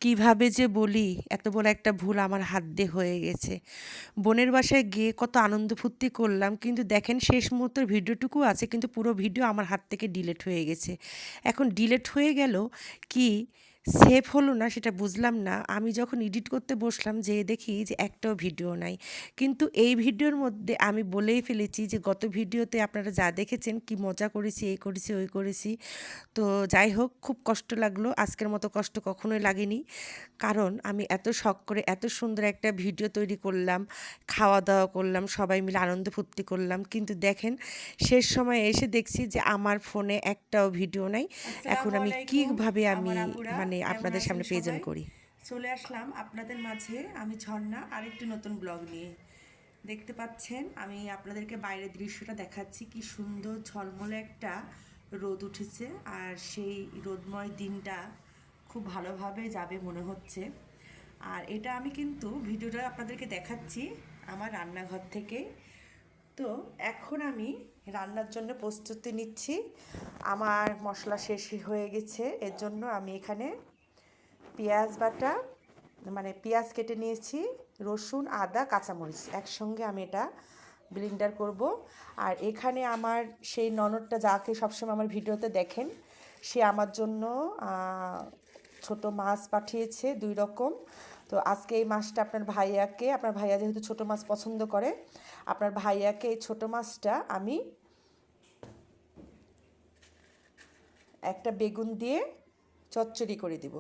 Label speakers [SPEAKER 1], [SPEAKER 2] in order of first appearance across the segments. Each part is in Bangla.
[SPEAKER 1] কিভাবে যে বলি, এত বড় একটা ভুল আমার হাত দিয়ে হয়ে গেছে। বোনের বাসায় গিয়ে কত আনন্দ ফুর্তি করলাম, কিন্তু দেখেন শেষ মুহূর্তের ভিডিওটুকু আছে, কিন্তু পুরো ভিডিও আমার হাত থেকে ডিলিট হয়ে গেছে। এখন ডিলিট হয়ে গেল কি সেভ হলো না সেটা বুঝলাম না। আমি যখন এডিট করতে বসলাম যেয়ে দেখি যে একটাও ভিডিও নাই। কিন্তু এই ভিডিওর মধ্যে আমি বলেই ফেলেছি যে গত ভিডিওতে আপনারা যা দেখেছেন কি মজা করেছি, এই করেছি, ওই করেছি। তো যাই হোক, খুব কষ্ট লাগলো। আজকের মতো কষ্ট কখনোই লাগেনি। কারণ আমি এত শখ করে এত সুন্দর একটা ভিডিও তৈরি করলাম, খাওয়া-দাওয়া করলাম, সবাই মিলে আনন্দ ফুর্তি করলাম। কিন্তু দেখেন শেষ সময়ে এসে দেখছি যে আমার ফোনে একটাও ভিডিও নাই। এখন
[SPEAKER 2] আসসালামু
[SPEAKER 1] আমি
[SPEAKER 2] আলাইকুম
[SPEAKER 1] কিভাবে
[SPEAKER 2] আমার আপুরা,
[SPEAKER 1] মানে
[SPEAKER 2] কেমন
[SPEAKER 1] আপনাদের
[SPEAKER 2] আছেন
[SPEAKER 1] সামনে প্রেজেন্ট
[SPEAKER 2] সবাই?
[SPEAKER 1] করি?
[SPEAKER 2] চলে আসলাম আপনাদের মাঝে আমি ঝর্ণা আরেকটি নতুন ব্লগ নিয়ে। দেখতে পাচ্ছেন আমি আপনাদেরকে বাইরের দৃশ্যটা দেখাচ্ছি, কি সুন্দর ঝলমলে একটা রোদ উঠেছে, আর সেই রোদময় দিনটা খুব ভালোভাবে যাবে মনে হচ্ছে। আর এটা আমি কিন্তু ভিডিওটা আপনাদেরকে দেখাচ্ছি আমার রান্নাঘর থেকে। তো এখন আমি রান্নার জন্য প্রস্তুতি নিচ্ছি। আমার মশলা শেষ হয়ে গেছে, এর জন্য আমি এখানে পেঁয়াজ বাটা, মানে পেঁয়াজ কেটে নিয়েছি, রসুন, আদা, কাঁচামরিচ একসঙ্গে আমি এটা ব্লেন্ডার করব। আর এখানে আমার সেই ননদটা যাকে সবসময় আমার ভিডিওতে দেখেন, সে আমার জন্য ছোট মাছ পাঠিয়েছে 2 রকম। তো আজকে এই মাছটা আপনার ভাইয়া যেহেতু ছোট মাছ পছন্দ করে, আপনার ভাইয়াকে এই ছোট মাছটা আমি একটা বেগুন দিয়ে চচ্চড়ি করে দিব।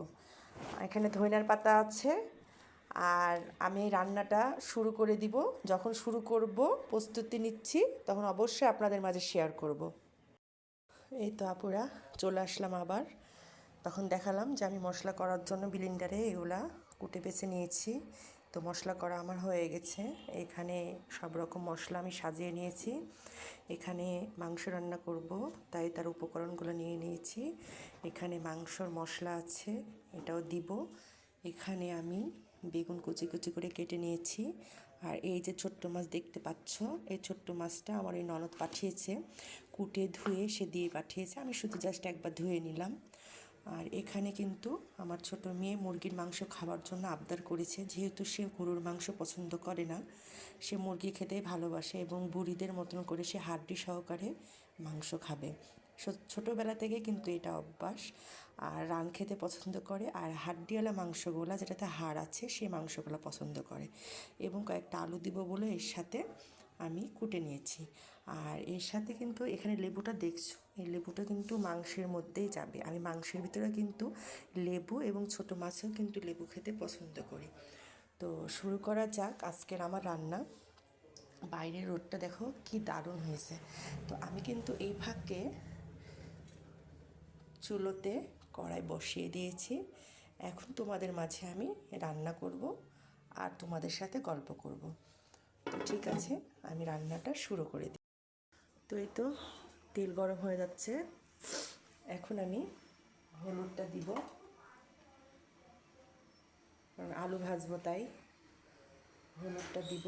[SPEAKER 2] এখানে ধনিয়ার পাতা আছে। আর আমি এই রান্নাটা শুরু করে দিব। যখন শুরু করব, প্রস্তুতি নিচ্ছি, তখন অবশ্যই আপনাদের মাঝে শেয়ার করব। এই তো আপুরা, চলে আসলাম আবার। তখন দেখালাম যে আমি মশলা করার জন্য ব্লেন্ডারে এগুলা কুটে বেছে নিয়েছি। তো মশলা করা আমার হয়ে গেছে। এখানে সব রকম মশলা আমি সাজিয়ে নিয়েছি। এখানে মাংস রান্না করব, তাই তার উপকরণগুলো নিয়ে নিয়েছি। এখানে মাংসর মশলা আছে, এটাও দিব। এখানে আমি বেগুন কুচি কুচি করে কেটে নিয়েছি। আর এই যে ছোট্ট মাছ দেখতে পাচ্ছ, এই ছোট্ট মাছটা আমার এই ননদ পাঠিয়েছে, কুটে ধুয়ে সে দিয়ে পাঠিয়েছে। আমি শুধু জাস্ট একবার ধুয়ে নিলাম। আর এখানে কিন্তু আমার ছোট মেয়ে মুরগির মাংস খাওয়ার জন্য আবদার করেছে, যেহেতু সে গরুর মাংস পছন্দ করে না, সে মুরগি খেতেই ভালোবাসে এবং বুড়িদের মতন করে সে হাড্ডি সহকারে মাংস খাবে। ছোটোবেলা থেকে কিন্তু এটা অভ্যাস। আর রান খেতে পছন্দ করে, আর হাড্ডিওয়ালা মাংসগুলো যেটাতে হাড় আছে সেই মাংসগুলো পছন্দ করে। এবং কয়েকটা আলু দিব বলে এর সাথে আমি কুটে নিয়েছি। আর এর সাথে কিন্তু এখানে লেবুটা দেখছো, এই লেবুটা কিন্তু মাংসের মধ্যেই যাবে। আমি মাংসের ভিতরে কিন্তু লেবু এবং ছোটো মাছেও কিন্তু লেবু খেতে পছন্দ করি। তো শুরু করা যাক আজকের আমার রান্না। বাইরের রোদটা দেখো কি দারুণ হয়েছে। তো আমি কিন্তু এই ফাঁকে চুলোতে কড়াই বসিয়ে দিয়েছি। এখন তোমাদের মাঝে আমি রান্না করব আর তোমাদের সাথে গল্প করব। তো ঠিক আছে, আমি রান্নাটা শুরু করে দিই। তো এই তো তেল গরম হয়ে যাচ্ছে। এখন আমি হলুদটা দিব, কারণ আলু ভাজবো তাই হলুদটা দিব।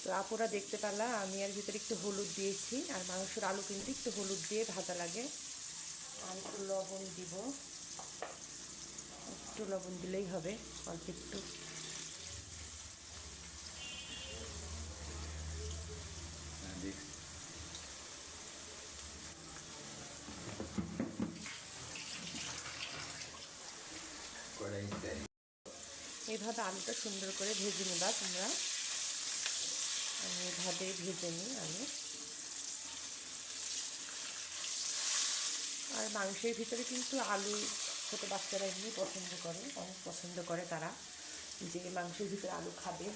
[SPEAKER 2] তো আপুরা দেখতে পারলা আমি এর ভিতরে একটু হলুদ দিয়েছি, আর মাংসের আলু কিন্তু একটু হলুদ দিয়ে ভাজা লাগে। আর একটু লবণ দিব, একটু লবণ দিলেই হবে, অল্প একটু। এইভাবে আলুটা সুন্দর করে ভেজে নিবা তোমরা। আমি এভাবে ভেজে নিই আলু। আর মাংসের ভিতরে কিন্তু আলু ছোটো বাচ্চারা এমনি পছন্দ করে, অনেক পছন্দ করে তারা, যে মাংসের ভিতরে আলু খাবে।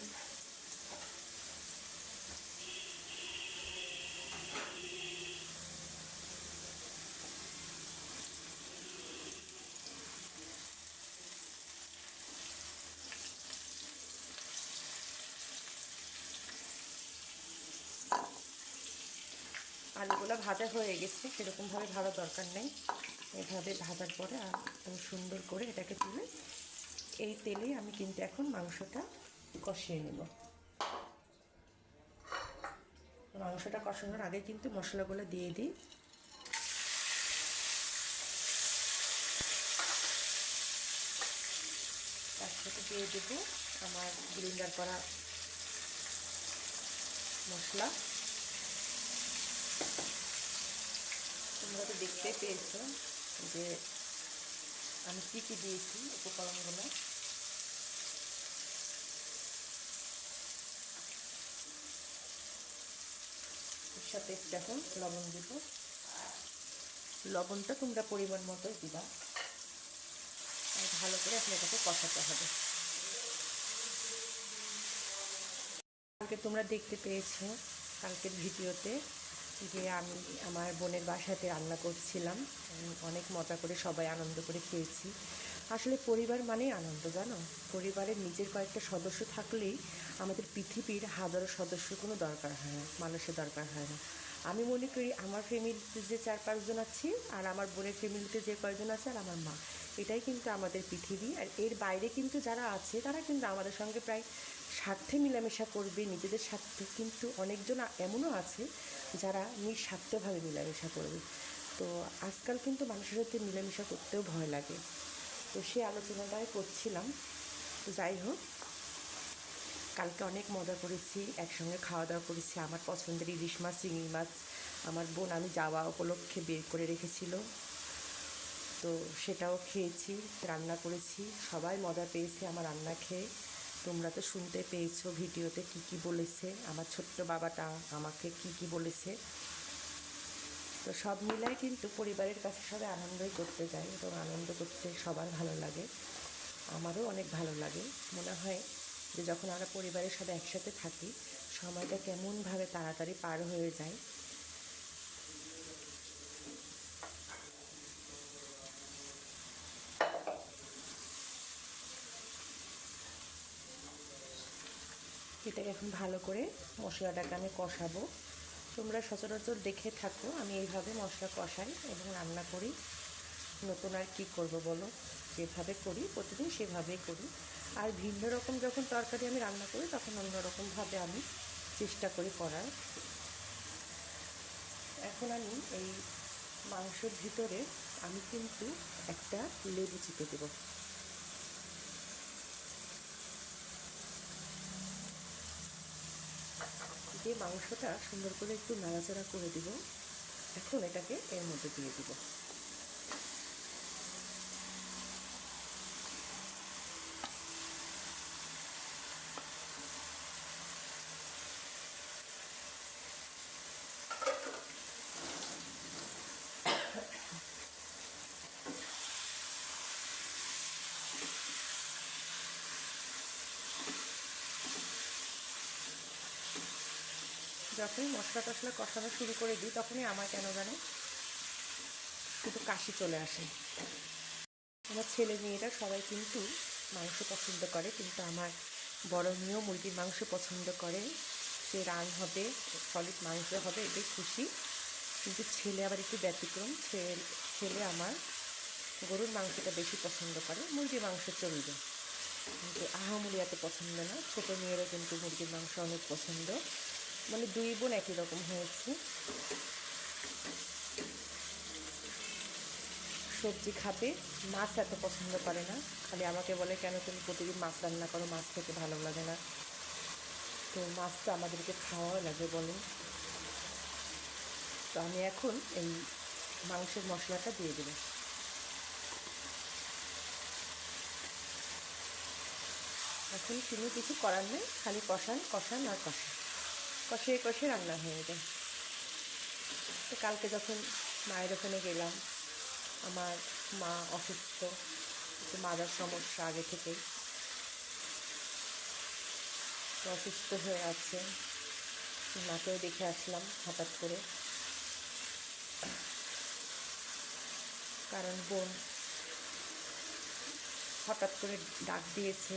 [SPEAKER 2] আলুগুলো ভাজা হয়ে গেছে, সেরকমভাবে ভাজার দরকার নেই। এভাবে ভাজার পরে আর সুন্দর করে এটাকে তুলে এই তেলেই আমি কিন্তু এখন মাংসটা কষিয়ে নেব। মাংসটা কষানোর আগে কিন্তু মশলাগুলো দিয়ে দিই। একসাথে দিয়ে দেবো আমার ব্লেন্ডার করা মশলা। তোমরা তো দেখতে পেয়েছো যে আমি কী কী দিয়েছি উপকরণগুলো। এর সাথে এখন লবণ দিব। লবণটা তোমরা পরিমাণ মতোই দিবা। আর ভালো করে এখন এটাকে কষাতে হবে। কালকে তোমরা দেখতে পেয়েছো কালকের ভিডিওতে যে আমি আমার বোনের বাসাতে রান্না করছিলাম, অনেক মজা করে সবাই আনন্দ করে খেয়েছি। আসলে পরিবার মানেই আনন্দ, জানো। পরিবারের নিজের কয়েকটা সদস্য থাকলেই আমাদের পৃথিবীর হাজারো সদস্য কোনো দরকার হয় না, মানুষের দরকার হয় না। আমি মনে করি আমার ফ্যামিলিতে যে 4-5 জন আছি আর আমার বোনের ফ্যামিলিতে যে কয়জন আছে আর আমার মা, এটাই কিন্তু আমাদের পৃথিবী। আর এর বাইরে কিন্তু যারা আছে তারা কিন্তু আমাদের সঙ্গে প্রায় স্বার্থে মেলামেশা করবে, নিজেদের স্বার্থে, কিন্তু অনেকজন এমনও আছে যারা নিঃস্বার্থভাবে মেলামেশা করবে। তো আজকাল কিন্তু মানুষের সাথে মেলামেশা করতেও ভয় লাগে। তো সেই আলোচনাটাই করছিলাম। তো যাই হোক, কালকে অনেক মজা করেছি, একসঙ্গে খাওয়া দাওয়া করেছি। আমার পছন্দের ইলিশ মাছ, চিংড়ি মাছ আমার বোন আমি যাওয়া উপলক্ষে বের করে রেখেছিল, তো সেটাও খেয়েছি, রান্না করেছি। সবাই মজা পেয়েছে আমার রান্না খেয়ে। তোমরা তো শুনতে পেয়েছো ভিডিওতে কী কী বলেছে আমার ছোট্ট বাবাটা, আমাকে কী কী বলেছে। তো সব মিলায় কিন্তু পরিবারের কাছে সবাই আনন্দই করতে যায় এবং আনন্দ করতে সবার ভালো লাগে। আমারও অনেক ভালো লাগে। মনে হয় যে যখন আমরা পরিবারের সবাই একসাথে থাকি সময়টা কেমনভাবে তাড়াতাড়ি পার হয়ে যায়। এটাকে এখন ভালো করে মশলাটাকে আমি কষাবো। তোমরা সচরাচর দেখে থাকো আমি এইভাবে মশলা কষাই এবং রান্না করি। নতুন আর কী করব বলো, যেভাবে করি প্রতিদিন সেভাবেই করি। আর ভিন্ন রকম যখন তরকারি আমি রান্না করি তখন অন্যরকমভাবে আমি চেষ্টা করি করার। এখন আমি এই মাংসের ভিতরে আমি কিন্তু একটা লেবু চিপে দেবো। দিয়ে মাংসটা সুন্দর করে একটু নাড়াচাড়া করে দিব। এখন এটাকে এর মধ্যে দিয়ে দিব। যখনই মশলা টশলা কষানো শুরু করে দিই তখনই আমার কেন জানো কিন্তু কাশি চলে আসে। আমার ছেলে মেয়েরা সবাই কিন্তু মাংস পছন্দ করে, কিন্তু আমার বড় মেয়েও মুরগির মাংস পছন্দ করে। সে রান হবে, সলিড মাংস হবে, এটাই খুশি। কিন্তু ছেলে আবার একটু ব্যতিক্রম, ছেলে আমার গরুর মাংসটা বেশি পছন্দ করে, মুরগির মাংস চলবে কিন্তু আহামরি এত পছন্দ না। ছোটো মেয়েরও কিন্তু মুরগির মাংস অনেক পছন্দ, মানে দুই বোন একই রকম হয়েছে। সবজি খাবে, মাছ এত পছন্দ করে না, খালি আমাকে বলে কেন তুমি প্রতিদিন মাছ রান্না করো, মাছ খেতে ভালো লাগে না। তো মাছ তো আমাদেরকে খাওয়াও লাগে বলে। তো আমি এখন এই মাংসের মশলাটা দিয়ে দেবো। এখন কোনো কিছু করার নেই, খালি কষান কষান আর কষান, কষিয়ে কষিয়ে রান্না হয়ে যায়। তো কালকে যখন মায়ের ওখানে গেলাম, আমার মা অসুস্থ, একটু মাদার সমস্যা আগে থেকেই, অসুস্থ হয়ে আছে। মাকেও দেখে আসলাম হঠাৎ করে, কারণ বোন হঠাৎ করে ডাক দিয়েছে,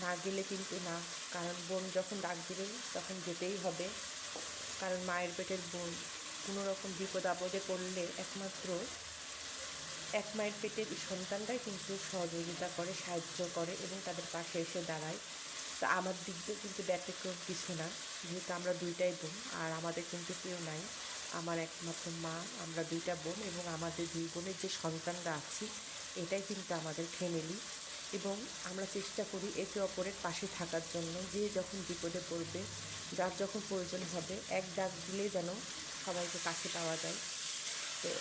[SPEAKER 2] না গেলে কিন্তু না। কারণ বোন যখন ডাক দিবে তখন যেতেই হবে, কারণ মায়ের পেটের বোন কোনো রকম বিপদ আপদে পড়লে একমাত্র এক মায়ের পেটের সন্তানরাই কিন্তু সহযোগিতা করে, সাহায্য করে এবং তাদের পাশে এসে দাঁড়ায়। তো আমার দিক দিয়ে কিন্তু ব্যতিক্রম কিছু না, যেহেতু আমরা দুইটাই বোন আর আমাদের কিন্তু কেউ নাই। আমার একমাত্র মা, আমরা দুইটা বোন এবং আমাদের দুই বোনের যে সন্তানরা আছি, এটাই কিন্তু আমাদের ফ্যামিলি। এবং আমরা চেষ্টা করি একে অপরের পাশে থাকার জন্য। যে যখন বিপদে পড়বে, যার যখন প্রয়োজন হবে, এক ডাক দিলেই যেন সবাইকে কাছে পাওয়া যায়। তো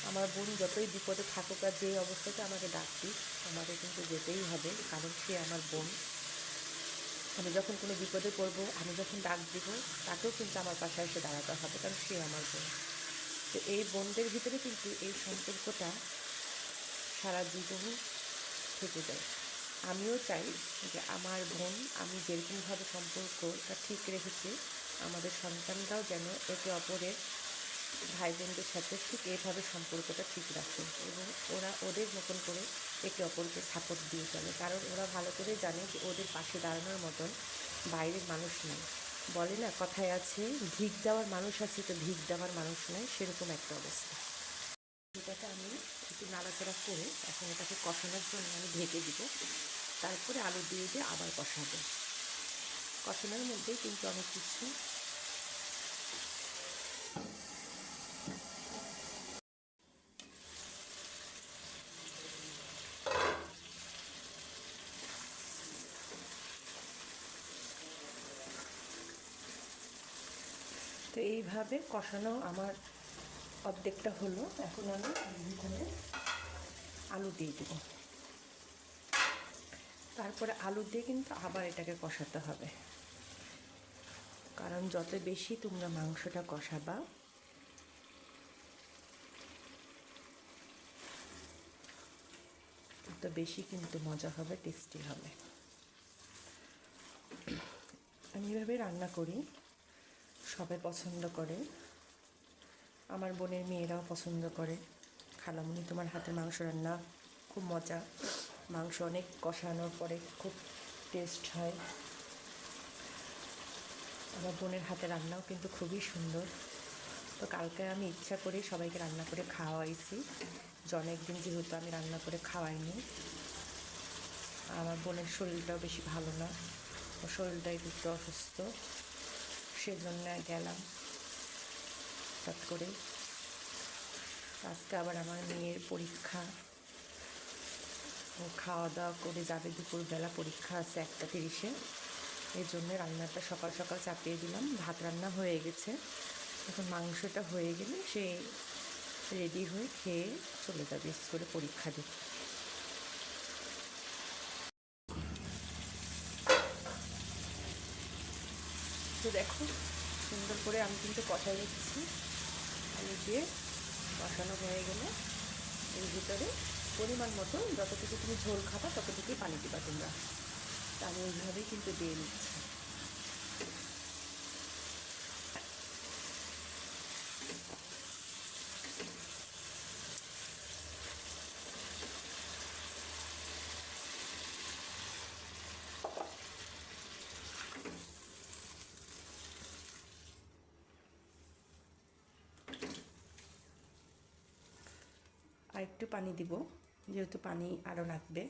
[SPEAKER 2] আমার বোন যতই বিপদে থাকুক আর যে অবস্থাতে আমাকে ডাক দিক, আমাকে কিন্তু যেতেই হবে, কারণ সে আমার বোন। আমি যখন কোনো বিপদে পড়বো, আমি যখন ডাক দিব, তাকেও কিন্তু আমার পাশে এসে দাঁড়াতে হবে, কারণ সে আমার বোন। তো এই বোনদের ভিতরে কিন্তু এই সম্পর্কটা সারা জীবন থেকে যায়। আমিও চাই যে আমার বোন, আমি যেরকমভাবে সম্পর্কটা ঠিক রেখেছি, আমাদের সন্তানরাও যেন একে অপরের ভাই বোনদের সাথে ঠিক এইভাবে সম্পর্কটা ঠিক রাখে এবং ওরা ওদের মতন করে একে অপরকে সাপোর্ট দিয়ে চলে। কারণ ওরা ভালো করে জানে যে ওদের পাশে দাঁড়ানোর মতন বাইরের মানুষ নেই। বলে না, কথায় আছে, ভিক দেওয়ার মানুষ আছে তো ভিক দেওয়ার মানুষ নাই, সেরকম একটা অবস্থা। এটাকে আমি একটু নাড়াচাড়া করে এখন এটাকে কষানোর জন্য আমি ঢেকে দিব। তারপরে আলু দিয়ে আবার কষাবো। কষানোর মধ্যেই কিন্তু আমি কিছু তো এইভাবে কষানো আমার অর্ধেকটা হলো। এখন আমি এখানে আলু দিয়ে দেবো। তারপরে আলু দিয়ে কিন্তু আবার এটাকে কষাতে হবে, কারণ যত বেশি তোমরা মাংসটা কষাবা তত বেশি কিন্তু মজা হবে, টেস্টি হবে। আমি এভাবে রান্না করি, সবাই পছন্দ করে, আমার বোনের মেয়েরাও পছন্দ করে। খালামণি, তোমার হাতের মাংস রান্না খুব মজা, মাংস অনেক কষানোর পরে খুব টেস্ট হয়। আমার বোনের হাতে রান্নাও কিন্তু খুবই সুন্দর। তো কালকে আমি ইচ্ছা করে সবাইকে রান্না করে খাওয়াইছি, যে অনেক দিন যেহেতু আমি রান্না করে খাওয়াইনি। আমার বোনের শরীরটাও বেশি ভালো না, ওর শরীরটা একটু অসুস্থ, সেজন্য গেলাম হঠাৎ করে। আজকে আবার আমার মেয়ের পরীক্ষা, ও খাওয়া দাওয়া করে যাবে, দুপুরবেলা পরীক্ষা আছে 1:30-এ। এই জন্য রান্নাটা সকাল সকাল চাপিয়ে দিলাম। ভাত রান্না হয়ে গেছে, এখন মাংসটা হয়ে গেলে সে রেডি হয়ে খেয়ে চলে যাবে স্কুলে পরীক্ষা দিতে। তো দেখো, সুন্দর করে আমি কিন্তু কষাই দিচ্ছি। আলু দিয়ে কষানো হয়ে গেলে এর ভিতরে পরিমাণ মতো যতটুকু তুমি ঝোল খাবা ততটুকুই পানি দিবা তোমরা। তা আমি ওইভাবেই কিন্তু দিয়ে নিচ্ছি। আর একটু পানি দিব, যেহেতু পানি আরও লাগবে।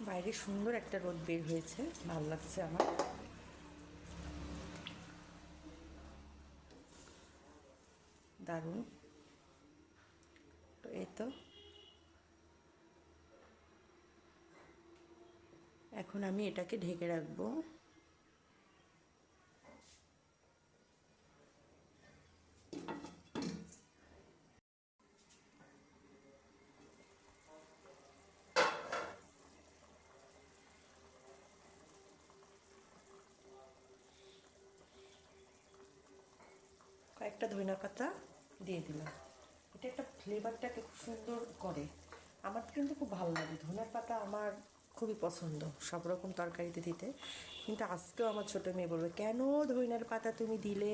[SPEAKER 2] বাইরে সুন্দর একটা রোদ বের হয়েছে, ভালো লাগছে আমার। দারুণ। তো এই তো এখন আমি এটাকে ঢেকে রাখবো। কয়েকটা ধনিয়া পাতা দিয়ে দিলাম, এটা একটা ফ্লেভারটাকে খুব সুন্দর করে। আমার কিন্তু খুব ভালো লাগে ধনিয়া পাতা, আমার খুবই পছন্দ সব রকম তরকারিতে দিতে। কিন্তু আজকেও আমার ছোটো মেয়ে বলবে, কেন ধনিয়ার পাতা তুমি দিলে,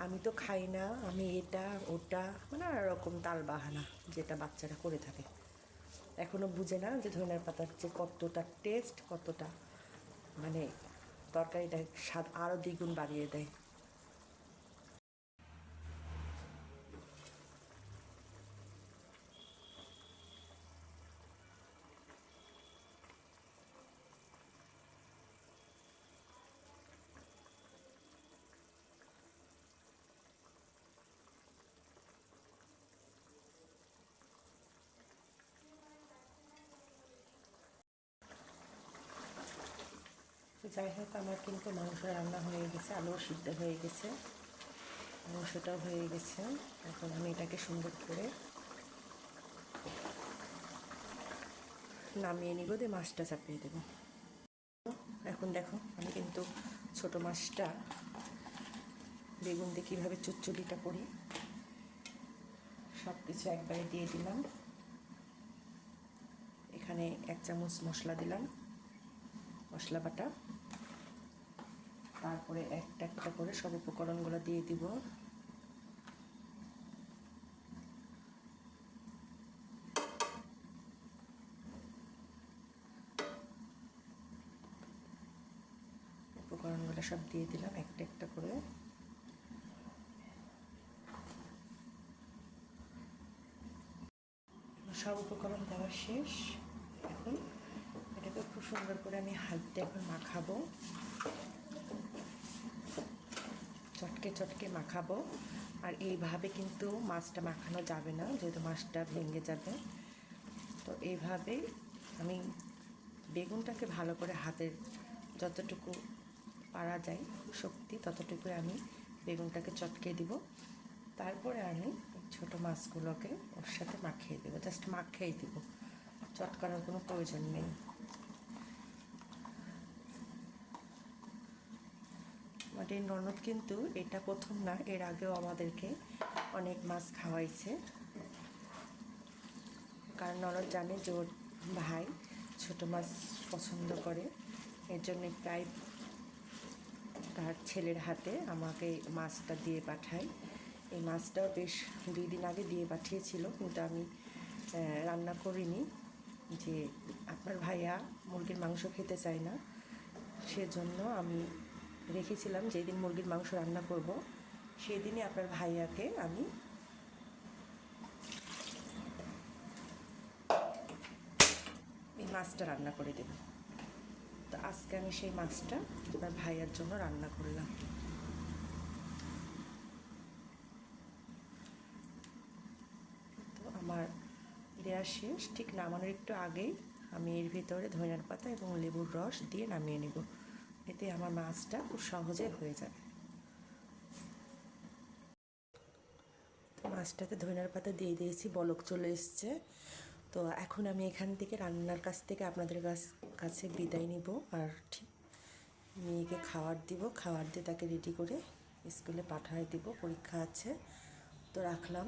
[SPEAKER 2] আমি তো খাই না, আমি এটা ওটা, মানে নানা রকম তাল বাহানা যেটা বাচ্চারা করে থাকে। এখনও বুঝে না যে ধনিয়ার পাতার যে কতটা টেস্ট, কতটা মানে তরকারিটা স্বাদ আরও দ্বিগুণ বাড়িয়ে দেয়। তো যাই হোক, আমার কিন্তু মাংস রান্না হয়ে গেছে, আলুও সিদ্ধ হয়ে গেছে, মাংসটাও হয়ে গেছে। এখন আমি এটাকে সুন্দর করে নামিয়ে নিব, দিয়ে মাছটা চাপিয়ে দেবো। এখন দেখো, আমি কিন্তু ছোটো মাছটা বেগুন দিয়ে কীভাবে চচ্চড়িটা করি সব কিছু একবারে দিয়ে দিলাম। এখানে 1 চামচ মশলা দিলাম, মশলা বাটা। তারপরে একটা একটা করে সব উপকরণগুলো দিয়ে দিব। উপকরণগুলো সব দিয়ে দিলাম একটা একটা করে। সব উপকরণ দেওয়া শেষ। এখন এটাকে খুব সুন্দর করে আমি হাত দিয়ে এখন মাখাবো, চটকে চটকে মাখাবো। আর এইভাবে কিন্তু মাছটা মাখানো যাবে না, যেহেতু মাছটা ভেঙে যাবে। তো এইভাবেই আমি বেগুনটাকে ভালো করে হাতের যতটুকু পারা যায় শক্তি ততটুকু আমি বেগুনটাকে চটকে দিব। তারপরে আমি ছোটো মাছগুলোকে ওর সাথে মাখিয়ে দেবো, জাস্ট মাখিয়ে দিব, চটকানোর কোনো প্রয়োজন নেই। আমার এই ননদ কিন্তু এটা প্রথম না, এর আগেও আমাদেরকে অনেক মাছ খাওয়াইছে। কারণ ননদ জানে যে ওর ভাই ছোটো মাছ পছন্দ করে, এর জন্য প্রায় তার ছেলের হাতে আমাকে মাছটা দিয়ে পাঠায়। এই মাছটাও বেশ 2 দিন আগে দিয়ে পাঠিয়েছিল, কিন্তু আমি রান্না করিনি, যে আপনার ভাইয়া মুরগির মাংস খেতে চায় না, সেজন্য আমি রেখেছিলাম যেদিন মুরগির মাংস রান্না করব সেদিনই আপনার ভাইয়াকে আমি এই মাছটা রান্না করে দেব। তো আজকে আমি সেই মাছটা আপনার ভাইয়ার জন্য রান্না করলাম। তো আমার দেওয়া শেষ, ঠিক নামানোর একটু আগেই আমি এর ভিতরে ধনিয়ার পাতা এবং লেবুর রস দিয়ে নামিয়ে নেব, এতে আমার মাছটা খুব সহজে হয়ে যাবে। মাছটাতে ধনিয়ার পাতা দিয়ে দিয়েছি, বলক চলে এসছে। তো এখন আমি এখান থেকে রান্নার কাছ থেকে আপনাদের কাছে বিদায় নিব, আর ঠিক মেয়েকে খাবার দিব, খাবার দিয়ে তাকে রেডি করে স্কুলে পাঠিয়ে দিব, পরীক্ষা আছে। তো রাখলাম।